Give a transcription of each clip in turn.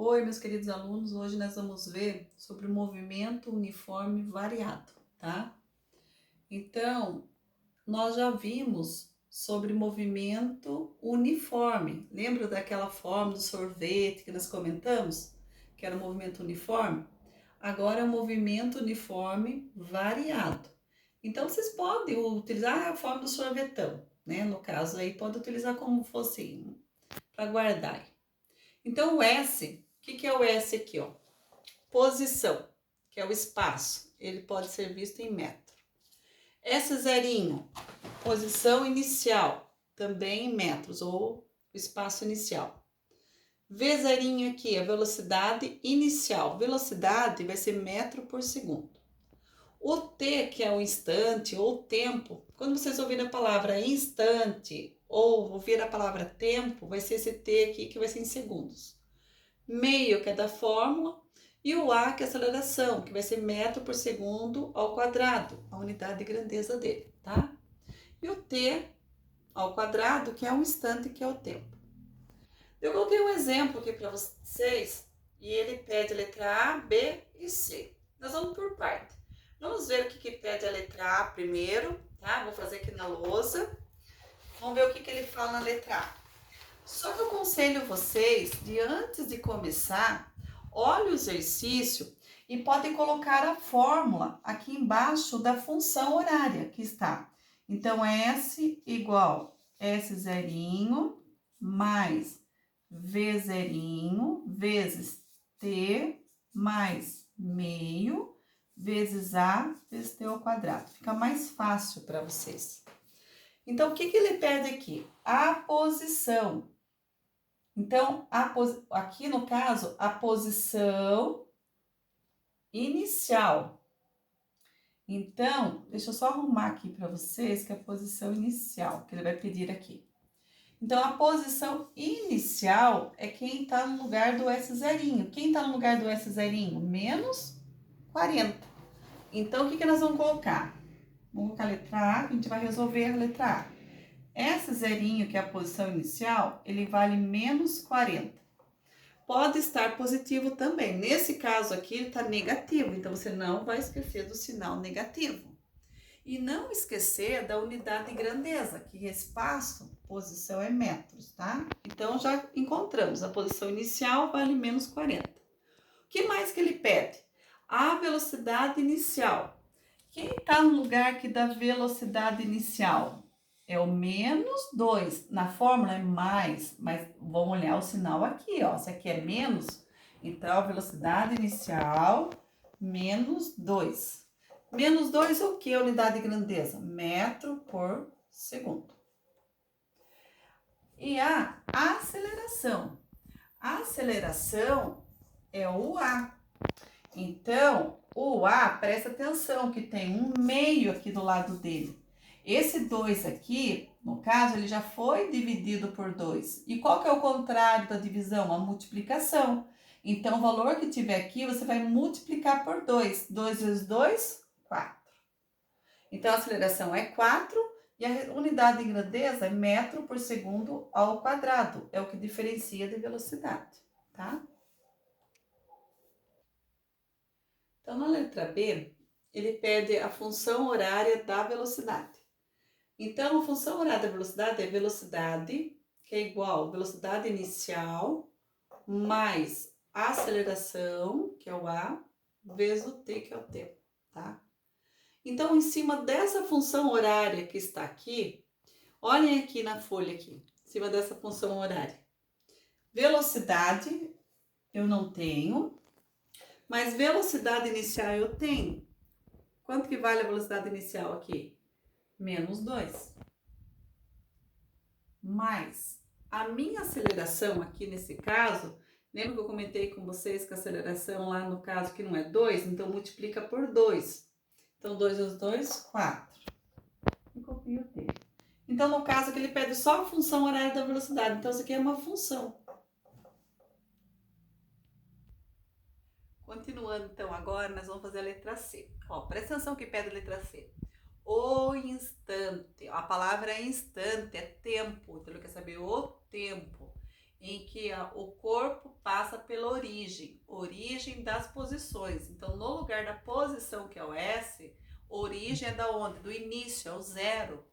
Oi, meus queridos alunos, hoje nós vamos ver sobre o movimento uniforme variado, tá? Então, nós já vimos sobre movimento uniforme. Lembra daquela forma do sorvete que nós comentamos? Que era o movimento uniforme? Agora é o movimento uniforme variado. Então, vocês podem utilizar a forma do sorvetão, né? No caso aí, pode utilizar como fosse para guardar. Então, o S, o que é o S aqui, ó? Posição, que é o espaço. Ele pode ser visto em metro. S zerinho, posição inicial, também em metros, ou espaço inicial. V zerinho aqui, a velocidade inicial. Velocidade vai ser metro por segundo. O T, que é o instante ou tempo, quando vocês ouvirem a palavra instante ou ouvir a palavra tempo, vai ser esse T aqui que vai ser em segundos. Meio, que é da fórmula, e o A, que é a aceleração, que vai ser metro por segundo ao quadrado, a unidade de grandeza dele, tá? E o T ao quadrado, que é um instante, que é o tempo. Eu coloquei um exemplo aqui para vocês, e ele pede a letra A, B e C. Nós vamos por parte. Vamos ver o que pede a letra A primeiro, tá? Vou fazer aqui na lousa. Vamos ver o que ele fala na letra A. Só que eu aconselho vocês de antes de começar, olhe o exercício e podem colocar a fórmula aqui embaixo da função horária que está. Então, S igual S zerinho mais V zerinho vezes T mais meio vezes A vezes T ao quadrado. Fica mais fácil para vocês. Então, o que ele pede aqui? A posição. Então, aqui no caso, a posição inicial. Então, deixa eu só arrumar aqui para vocês que é a posição inicial, que ele vai pedir aqui. Então, a posição inicial é quem está no lugar do S zerinho. Quem está no lugar do S zerinho? Menos 40. Então, o que nós vamos colocar? Vamos colocar a letra A, a gente vai resolver a letra A. Esse zerinho, que é a posição inicial, ele vale menos 40. Pode estar positivo também. Nesse caso aqui, ele está negativo, então você não vai esquecer do sinal negativo. E não esquecer da unidade de grandeza, que espaço, posição é metros, tá? Então, já encontramos, a posição inicial vale menos 40. O que mais que ele pede? A velocidade inicial. Quem está no lugar aqui da velocidade inicial? É o menos 2. Na fórmula é mais, mas vamos olhar o sinal aqui, ó. Se aqui é menos, então a velocidade inicial, menos 2. Menos 2 o que? Unidade de grandeza? Metro por segundo. E a aceleração. A aceleração é o A. Então, o A, presta atenção que tem um meio aqui do lado dele. Esse 2 aqui, no caso, ele já foi dividido por 2. E qual que é o contrário da divisão? A multiplicação. Então, o valor que tiver aqui, você vai multiplicar por 2. 2 vezes 2, 4. Então, a aceleração é 4 e a unidade de grandeza é metro por segundo ao quadrado. É o que diferencia de velocidade, tá? Então, na letra B, ele pede a função horária da velocidade. Então, a função horária da velocidade é velocidade, que é igual a velocidade inicial, mais a aceleração, que é o A, vezes o T, que é o tempo, tá? Então, em cima dessa função horária que está aqui, olhem aqui na folha aqui, em cima dessa função horária. Velocidade eu não tenho, mas velocidade inicial eu tenho. Quanto que vale a velocidade inicial aqui? Menos 2. Mais a minha aceleração aqui nesse caso, lembra que eu comentei com vocês que a aceleração lá no caso que não é 2, então multiplica por 2. Então 2 vezes 2, 4. E copio o T. Então no caso que ele pede só a função horária da velocidade, então isso aqui é uma função. Continuando então agora, nós vamos fazer a letra C. Ó, presta atenção que pede a letra C. O instante, a palavra é instante, é tempo, então ele quer saber o tempo. em que o corpo passa pela origem das posições. Então, no lugar da posição, que é o S, origem é da onde? Do início, é o zero.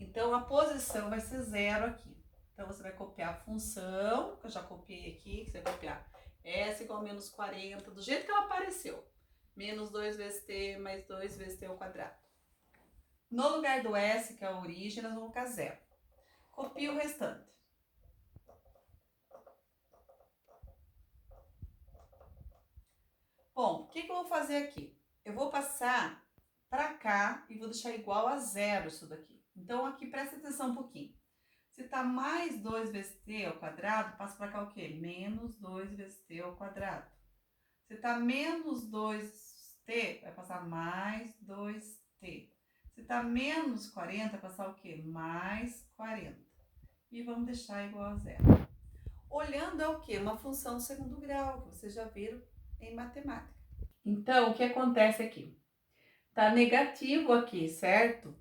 Então, a posição vai ser zero aqui. Então, você vai copiar a função, que eu já copiei aqui, que você vai copiar S igual a menos 40, do jeito que ela apareceu. Menos 2 vezes t mais 2 vezes t ao quadrado. No lugar do S, que é a origem, nós vamos colocar zero. Copia o restante. Bom, o que eu vou fazer aqui? Eu vou passar para cá e vou deixar igual a zero isso daqui. Então, aqui, presta atenção um pouquinho. Se tá mais 2 vezes t ao quadrado, passa para cá o quê? Menos 2 vezes t ao quadrado. Se tá menos 2t, vai passar mais 2t. Se tá menos 40, vai passar o quê? Mais 40. E vamos deixar igual a zero. Olhando é o quê? Uma função de segundo grau, que vocês já viram em matemática. Então, o que acontece aqui? Tá negativo aqui, certo?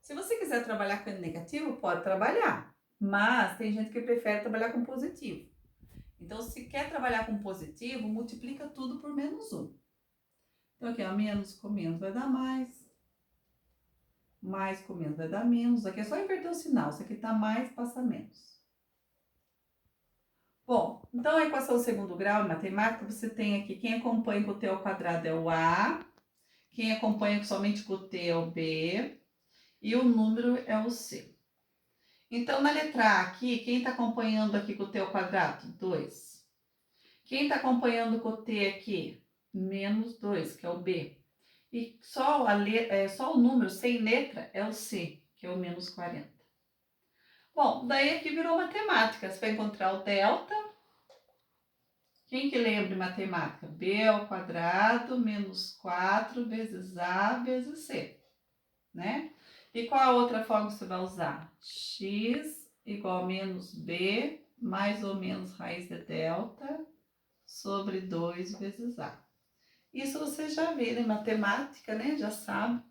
Se você quiser trabalhar com negativo, pode trabalhar. Mas tem gente que prefere trabalhar com positivo. Então, se quer trabalhar com positivo, multiplica tudo por menos 1. Então, aqui, ó, menos com menos vai dar mais. Mais com menos vai dar menos. Aqui é só inverter o sinal. Isso aqui tá mais, passa menos. Bom, então a equação do segundo grau em matemática, você tem aqui, quem acompanha com o t ao quadrado é o A, quem acompanha somente com o t é o B, e o número é o C. Então, na letra A aqui, quem está acompanhando aqui com o t ao quadrado? 2. Quem está acompanhando com o t aqui? Menos 2, que é o B. E só o número sem letra é o C, que é o menos 40. Bom, daí aqui virou matemática. Você vai encontrar o delta. Quem que lembra de matemática? B ao quadrado menos 4 vezes A vezes C, né? E qual a outra forma que você vai usar? X igual a menos B mais ou menos raiz de delta sobre 2 vezes A. Isso vocês já viram em matemática, né? Já sabe.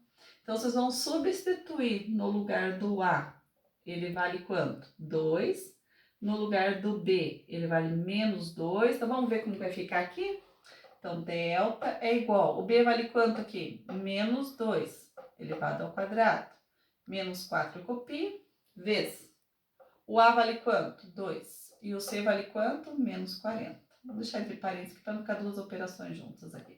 Então, vocês vão substituir no lugar do A. Ele vale quanto? 2. No lugar do B, ele vale menos 2. Então, vamos ver como vai ficar aqui? Então, delta é igual. O B vale quanto aqui? Menos 2 elevado ao quadrado. Menos 4 eu copio, vezes. O A vale quanto? 2. E o C vale quanto? Menos 40. Vou deixar entre parênteses para não ficar duas operações juntas aqui.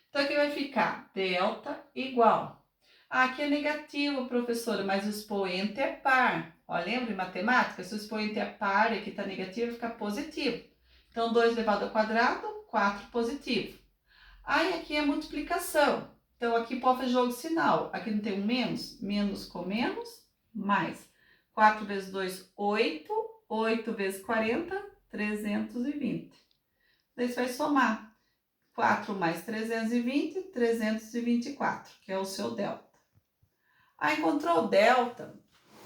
Então, aqui vai ficar delta igual. Aqui é negativo, professora, mas o expoente é par. Ó, lembra em matemática? Se o expoente é par e aqui está negativo, fica positivo. Então, 2 elevado ao quadrado, 4 positivo. Aí, aqui é multiplicação. Então, aqui pode fazer jogo de sinal. Aqui não tem um menos? Menos com menos, mais. 4 vezes 2, 8. 8 vezes 40, 320. Daí você vai somar. 4 mais 320, 324, que é o seu delta. Aí, encontrou o delta,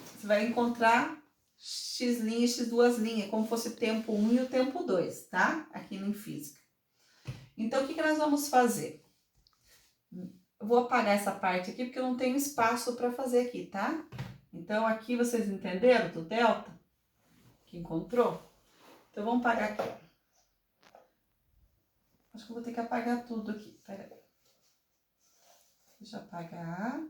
você vai encontrar x' e x duas linhas, como fosse o tempo 1 e o tempo 2, tá? Aqui em física. Então, o que nós vamos fazer? Eu vou apagar essa parte aqui, porque eu não tenho espaço para fazer aqui, tá? Então, aqui vocês entenderam do delta? Que encontrou? Então, vamos apagar aqui. Acho que eu vou ter que apagar tudo aqui. Pera aí. Deixa eu apagar.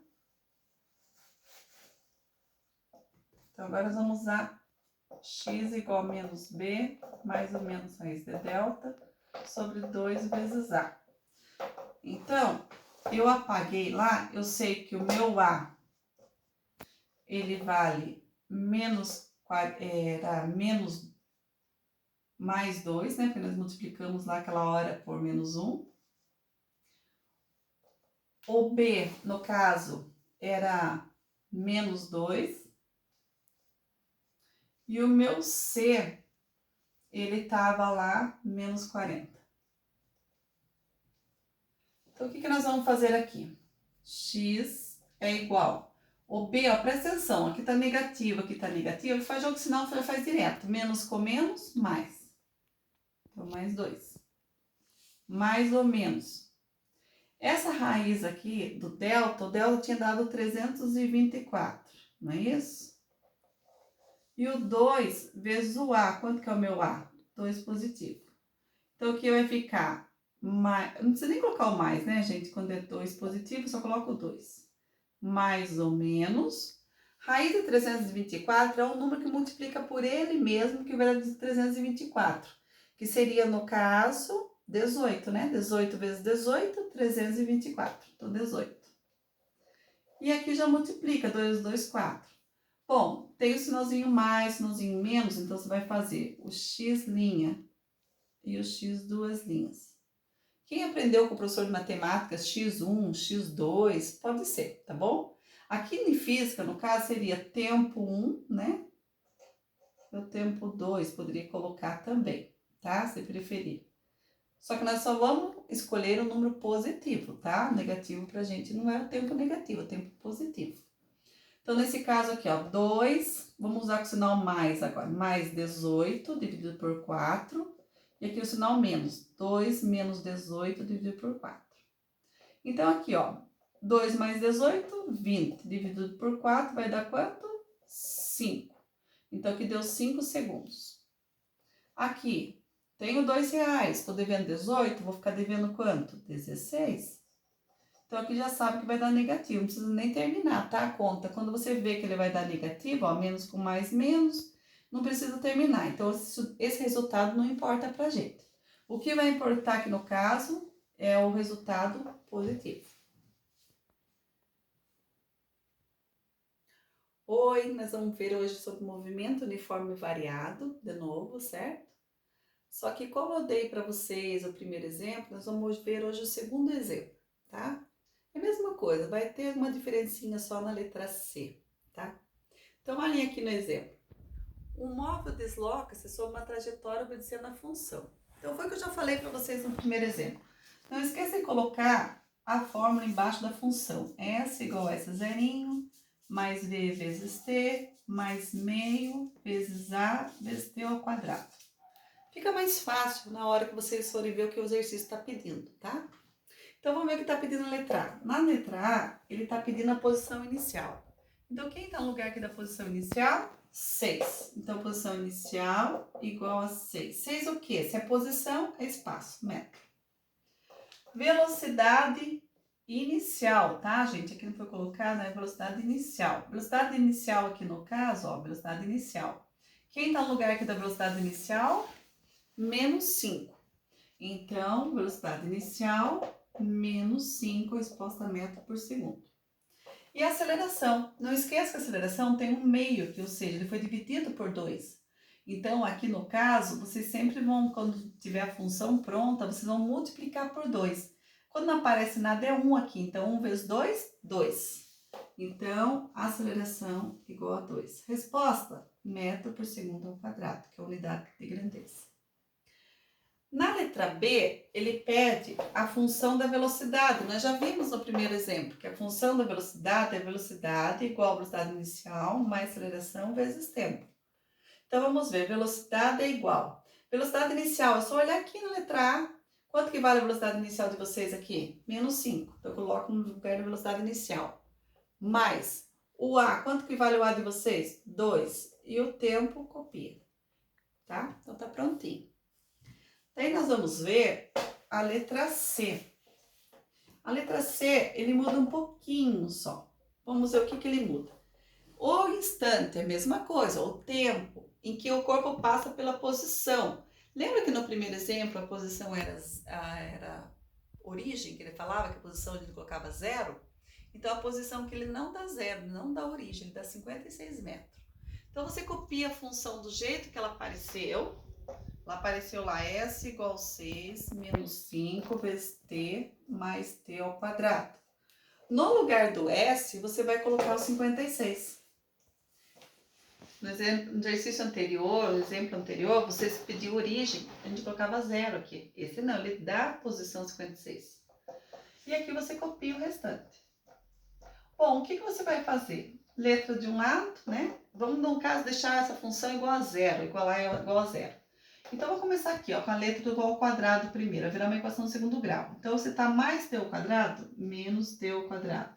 Então, agora nós vamos usar x igual a menos b mais ou menos raiz de delta sobre 2 vezes a. Então, eu apaguei lá, eu sei que o meu a, ele vale era menos mais 2, né? Porque nós multiplicamos lá aquela hora por menos 1. O b, no caso, era menos 2. E o meu C, ele tava lá, menos 40. Então, o que nós vamos fazer aqui? X é igual. O B, ó, presta atenção, aqui tá negativo, faz jogo, senão faz direto. Menos com menos, mais. Então, mais 2. Mais ou menos. Essa raiz aqui do delta, o delta tinha dado 324, não é isso? E o 2 vezes o A. Quanto que é o meu A? 2 positivo. Então, aqui vai ficar mais... Não precisa nem colocar o mais, né, gente? Quando é 2 positivo, só coloca o 2. Mais ou menos. Raiz de 324 é um número que multiplica por ele mesmo, que vai dar 324. Que seria, no caso, 18, né? 18 vezes 18, 324. Então, 18. E aqui já multiplica, 2, 2, 4. Bom, tem o sinalzinho mais, sinalzinho menos, então você vai fazer o x' e o x duas linhas. Quem aprendeu com o professor de matemática x1, x2, pode ser, tá bom? Aqui em física, no caso, seria tempo 1, né? O tempo 2 poderia colocar também, tá? Se preferir. Só que nós só vamos escolher o número positivo, tá? Negativo pra gente não é o tempo negativo, é o tempo positivo. Então, nesse caso aqui, ó, 2, vamos usar o sinal mais agora, mais 18 dividido por 4, e aqui o sinal menos, 2 menos 18 dividido por 4. Então, aqui, ó, 2 mais 18, 20, dividido por 4, vai dar quanto? 5. Então, aqui deu 5 segundos. Aqui, tenho R$2, estou devendo 18, vou ficar devendo quanto? 16. Então, aqui já sabe que vai dar negativo, não precisa nem terminar, tá? A conta. Quando você vê que ele vai dar negativo, ó, menos com mais, menos, não precisa terminar. Então, esse resultado não importa pra gente. O que vai importar aqui no caso é o resultado positivo. Oi, nós vamos ver hoje sobre movimento uniforme variado, de novo, certo? Só que como eu dei para vocês o primeiro exemplo, nós vamos ver hoje o segundo exemplo, tá? É a mesma coisa, vai ter uma diferencinha só na letra C, tá? Então, olhem aqui no exemplo. Um móvel desloca-se sobre uma trajetória obedecendo a função. Então, foi o que eu já falei para vocês no primeiro exemplo. Não esqueça de colocar a fórmula embaixo da função. S igual a S zerinho, mais V vezes T, mais meio vezes A vezes T ao quadrado. Fica mais fácil na hora que vocês forem ver o que o exercício está pedindo, tá? Então, vamos ver o que está pedindo na letra A. Na letra A, ele está pedindo a posição inicial. Então, quem está no lugar aqui da posição inicial? 6. Então, posição inicial igual a 6. 6 o quê? Se é posição, é espaço, metro. Velocidade inicial, tá, gente? Aqui não foi colocado, é velocidade inicial. Velocidade inicial aqui no caso, ó, velocidade inicial. Quem está no lugar aqui da velocidade inicial? Menos 5. Então, velocidade inicial, menos 5 resposta a metro por segundo. E a aceleração. Não esqueça que a aceleração tem um meio, que, ou seja, ele foi dividido por 2. Então, aqui no caso, vocês sempre vão, quando tiver a função pronta, vocês vão multiplicar por 2. Quando não aparece nada, é 1 aqui. Então, 1 vezes 2, 2. Então, aceleração igual a 2. Resposta, metro por segundo ao quadrado, que é a unidade de grandeza. Na letra B, ele pede a função da velocidade. Nós já vimos no primeiro exemplo que a função da velocidade é velocidade igual a velocidade inicial mais aceleração vezes tempo. Então, vamos ver, velocidade é igual. Velocidade inicial, é só olhar aqui na letra A. Quanto que vale a velocidade inicial de vocês aqui? Menos 5. Então, eu coloco no lugar da velocidade inicial. Mais o A, quanto que vale o A de vocês? 2. E o tempo, copia. Tá? Então, tá prontinho. Daí nós vamos ver a letra C. A letra C, ele muda um pouquinho só. Vamos ver o que ele muda. O instante é a mesma coisa, o tempo em que o corpo passa pela posição. Lembra que no primeiro exemplo a posição era origem, que ele falava que a posição ele colocava 0? Então a posição que ele não dá 0, não dá origem, ele dá 56 metros. Então você copia a função do jeito que ela apareceu. Lá apareceu lá S igual a 6 menos 5 vezes T mais T ao quadrado. No lugar do S, você vai colocar o 56. No exercício anterior, no exemplo anterior, você pediu origem, a gente colocava 0 aqui. Esse não, ele dá a posição 56. E aqui você copia o restante. Bom, o que você vai fazer? Letra de um lado, né? Vamos, no caso, deixar essa função igual a 0, igual a 0. Então, eu vou começar aqui, ó, com a letra do igual ao quadrado primeiro, vai virar uma equação de segundo grau. Então, você tá mais t ao quadrado, menos t ao quadrado.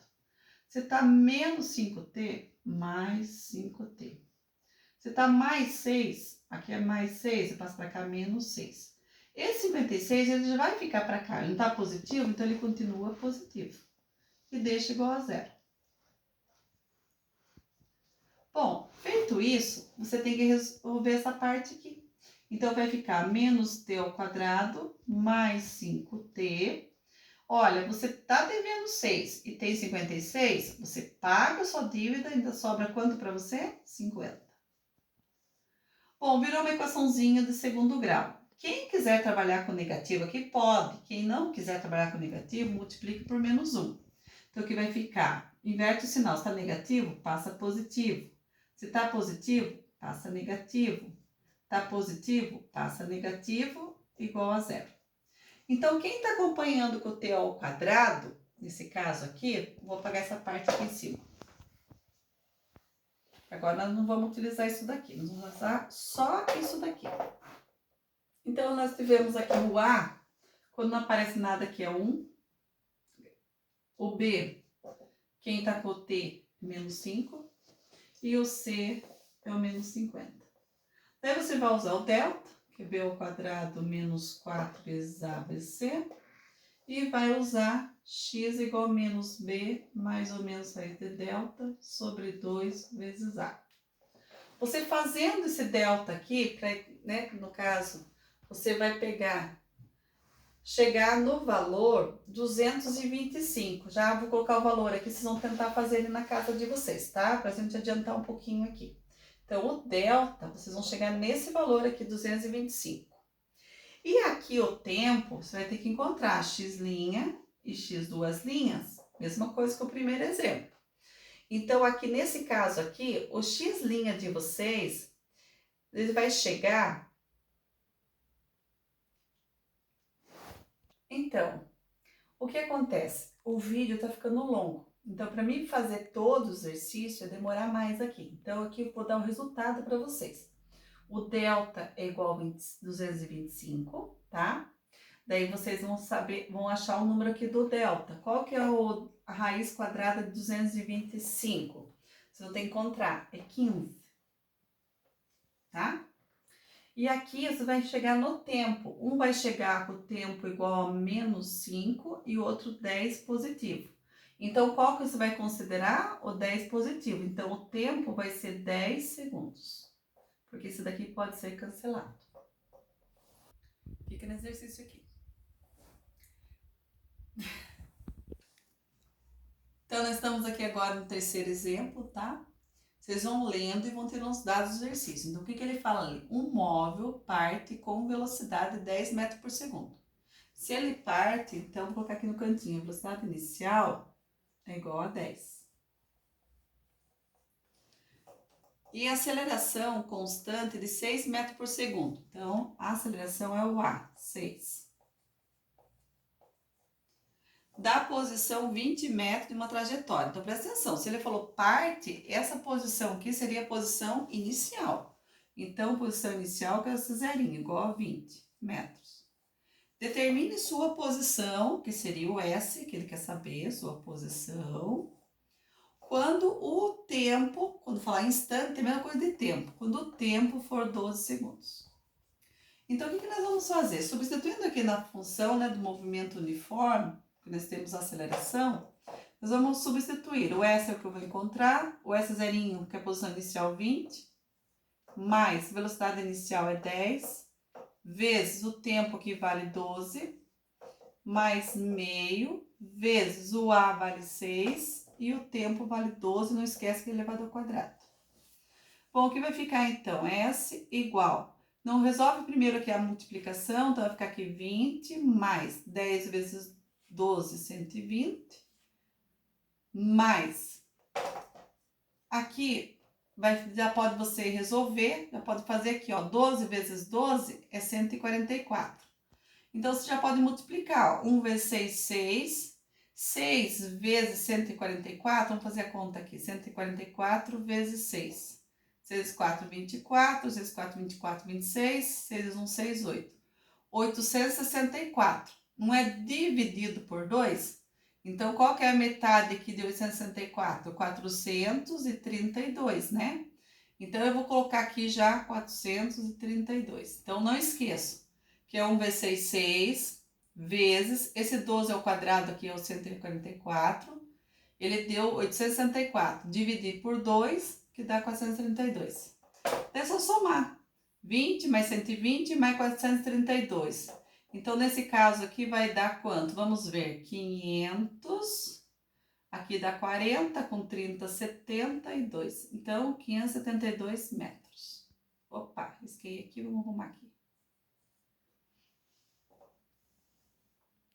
Você tá menos 5t, mais 5t. Se tá mais 6, aqui é mais 6, você passa para cá menos 6. Esse 56, ele já vai ficar para cá. Ele não tá positivo, então ele continua positivo. E deixa igual a zero. Bom, feito isso, você tem que resolver essa parte aqui. Então, vai ficar menos t ao quadrado mais 5t. Olha, você tá devendo 6 e tem 56, você paga a sua dívida, ainda sobra quanto para você? 50. Bom, virou uma equaçãozinha de segundo grau. Quem quiser trabalhar com negativo aqui, pode. Quem não quiser trabalhar com negativo, multiplique por menos 1. Então, o que vai ficar? Inverte o sinal. Se está negativo, passa positivo. Se está positivo, passa negativo. Está positivo, passa negativo, igual a zero. Então, quem está acompanhando com o t ao quadrado, nesse caso aqui, vou apagar essa parte aqui em cima. Agora, nós não vamos utilizar isso daqui, nós vamos usar só isso daqui. Então, nós tivemos aqui o A, quando não aparece nada aqui é 1. O B, quem está com o T, menos 5. E o C é o menos 50. Daí você vai usar o delta, que é B ao quadrado menos 4 vezes A vezes C. E vai usar x igual a menos B, mais ou menos raiz de delta, sobre 2 vezes A. Você fazendo esse delta aqui, né, no caso, você vai chegar no valor 225. Já vou colocar o valor aqui, vocês vão tentar fazer ele na casa de vocês, tá? Pra gente adiantar um pouquinho aqui. Então, o delta, vocês vão chegar nesse valor aqui, 225. E aqui o tempo, você vai ter que encontrar x' e x duas linhas. Mesma coisa que o primeiro exemplo. Então, aqui nesse caso aqui, o x' de vocês, ele vai chegar... Então, o que acontece? O vídeo tá ficando longo. Então, para mim fazer todo o exercício, vai demorar mais aqui. Então, aqui eu vou dar o resultado para vocês. O delta é igual a 225, tá? Daí vocês vão achar o número aqui do delta. Qual que é a raiz quadrada de 225? Vocês vão ter que encontrar, é 15, tá? E aqui você vai chegar no tempo. Um vai chegar com o tempo igual a menos 5 e o outro 10 positivo. Então, qual que você vai considerar? O 10 positivo. Então, o tempo vai ser 10 segundos. Porque esse daqui pode ser cancelado. Fica no exercício aqui. Então, nós estamos aqui agora no terceiro exemplo, tá? Vocês vão lendo e vão ter uns dados do exercício. Então, o que ele fala ali? Um móvel parte com velocidade de 10 metros por segundo. Se ele parte, então, vou colocar aqui no cantinho, a velocidade inicial é igual a 10. E a aceleração constante de 6 metros por segundo. Então, a aceleração é o A, 6. Da posição 20 metros de uma trajetória. Então, presta atenção, se ele falou parte, essa posição aqui seria a posição inicial. Então, posição inicial que é esse zerinho, igual a 20 metros. Determine sua posição, que seria o S, que ele quer saber, sua posição. Quando o tempo, quando falar instante, é a mesma coisa de tempo. Quando o tempo for 12 segundos. Então, o que nós vamos fazer? Substituindo aqui na função, né, do movimento uniforme, que nós temos a aceleração, nós vamos substituir. O S é o que eu vou encontrar, o S zerinho, que é a posição inicial 20, mais velocidade inicial é 10, vezes o tempo que vale 12, mais meio, vezes o A vale 6 e o tempo vale 12, não esquece que é elevado ao quadrado. Bom, o que vai ficar então? S igual. Não resolve primeiro aqui a multiplicação, então vai ficar aqui 20 mais 10 vezes 12, 120, mais, aqui, já pode você resolver, já pode fazer aqui, ó, 12 vezes 12 é 144. Então, você já pode multiplicar, ó, 1 vezes 6, 6, 6 vezes 144, vamos fazer a conta aqui, 144 vezes 6. 6 vezes 4, 24, 6 vezes 4, 24, 26, 6 vezes 1, 6, 8. 864. Não é dividido por 2? Então, qual que é a metade aqui de 864? 432, né? Então, eu vou colocar aqui já 432. Então, não esqueça que é 1 vezes 6, 6, vezes, esse 12 ao quadrado aqui é o 144, ele deu 864. Dividir por 2, que dá 432. Então, é só somar. 20 mais 120 mais 432. Então, nesse caso aqui vai dar quanto? Vamos ver, 500... Aqui dá 40, com 30, 72. Então, 572 metros. Opa, risquei aqui, vamos arrumar aqui.